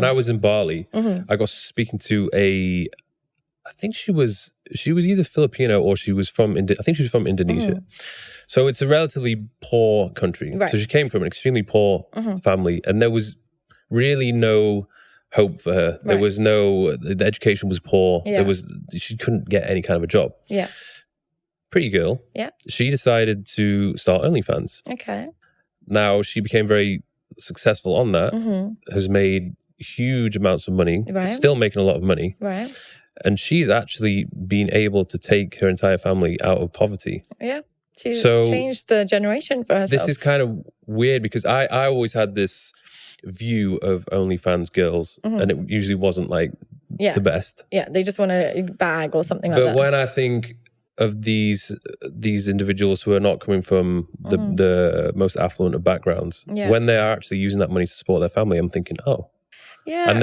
When I was in Bali, I got speaking to I think she was either Filipino or she was from, I think she was from Indonesia. So it's a relatively poor country. Right. So she came from an extremely poor family, and there was really no hope for her. There was the education was poor. Yeah. She couldn't get any kind of a job. Yeah. Pretty girl. Yeah. She decided to start OnlyFans. Okay. Now she became very successful on that, has made huge amounts of money, still making a lot of money. Right. And she's actually been able to take her entire family out of poverty. Yeah. She's changed the generation for herself. This is kind of weird because I always had this view of OnlyFans girls, and it usually wasn't like the best. Yeah, they just want a bag or something like that. But when I think of these individuals who are not coming from the most affluent of backgrounds, when they are actually using that money to support their family, I'm thinking, oh. Yeah. And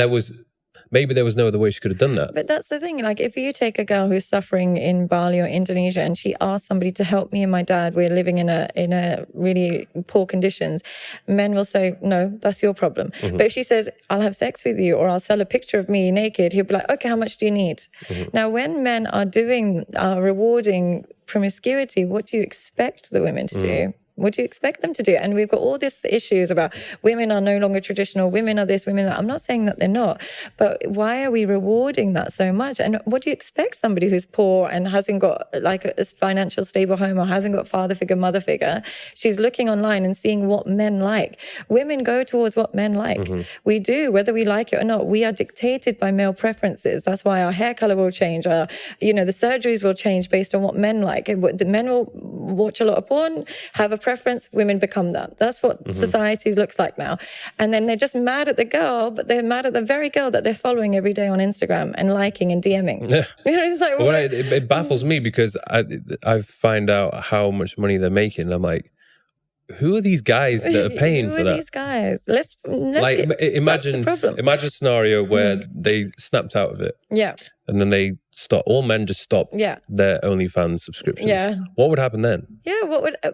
maybe there was no other way she could have done that. But that's the thing. Like, if you take a girl who's suffering in Bali or Indonesia and she asks somebody to help me and my dad, we're living in a really poor conditions, men will say, no, that's your problem. But if she says, I'll have sex with you or I'll sell a picture of me naked, he'll be like, okay, how much do you need? Now, when men are rewarding promiscuity, what do you expect the women to do? What do you expect them to do? And we've got all these issues about women are no longer traditional, women are this, women are that. I'm not saying that they're not, but why are we rewarding that so much? And what do you expect somebody who's poor and hasn't got like a financial stable home or hasn't got father figure, mother figure? She's looking online and seeing what men like. Women go towards what men like. We do, whether we like it or not. We are dictated by male preferences. That's why our hair color will change. The surgeries will change based on what men like. The men will watch a lot of porn, have a preference, women become that. That's what society looks like now. And then they're just mad at the girl, but they're mad at the very girl that they're following every day on Instagram and liking and DMing. Yeah. It's like, it baffles me because I find out how much money they're making. I'm like, who are these guys that are paying for that? Who are these guys? Let's imagine a scenario where they snapped out of it. Yeah. And then they stop. All men just stop their OnlyFans subscriptions. Yeah. What would happen then? Yeah.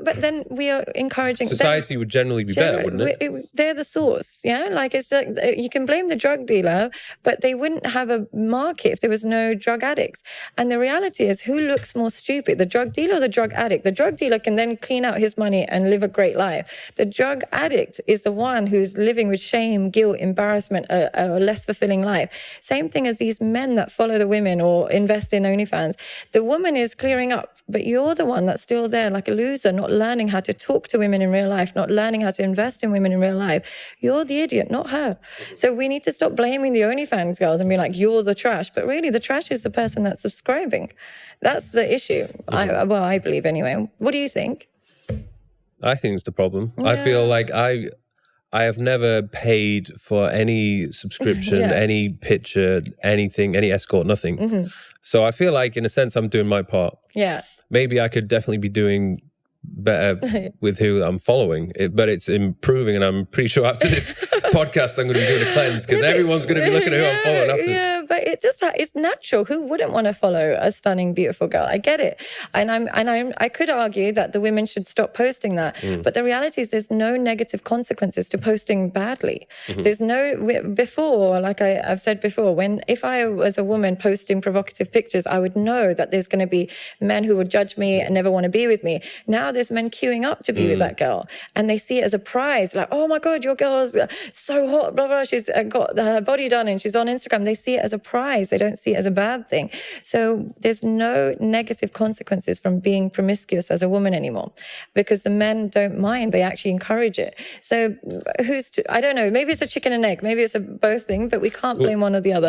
But then we are encouraging. Society would generally be better, wouldn't it? They're the source. Yeah. Like it's like you can blame the drug dealer, but they wouldn't have a market if there was no drug addicts. And the reality is, who looks more stupid, the drug dealer or the drug addict? The drug dealer can then clean out his money and live a great life. The drug addict is the one who's living with shame, guilt, embarrassment, a less fulfilling life. Same thing as these men that follow the women or invest in OnlyFans. The woman is clearing up, but you're the one that's still there like a loser, not learning how to talk to women in real life, not learning how to invest in women in real life. You're the idiot, not her. So we need to stop blaming the OnlyFans girls and be like, you're the trash. But really, the trash is the person that's subscribing. That's the issue. I believe anyway. What do you think? I think it's the problem. Yeah. I feel like I have never paid for any subscription, any picture, anything, any escort, nothing. So I feel like, in a sense, I'm doing my part. Yeah. Maybe I could definitely be doing better with who I'm following, but it's improving, and I'm pretty sure after this podcast I'm going to be doing a cleanse because everyone's going to be looking at who I'm following after. Yeah, but it's natural. Who wouldn't want to follow a stunning, beautiful girl? I get it, and I could argue that the women should stop posting that, but the reality is there's no negative consequences to posting badly. There's before, like I've said before, if I was a woman posting provocative pictures, I would know that there's going to be men who would judge me and never want to be with me. Now there's men queuing up to be with that girl, and they see it as a prize, like, oh my God, your girl's so hot, blah, blah, she's got her body done and she's on Instagram. They see it as a prize. They don't see it as a bad thing. So there's no negative consequences from being promiscuous as a woman anymore because the men don't mind. They actually encourage it. So I don't know, maybe it's a chicken and egg, maybe it's a both thing, but we can't blame one or the other.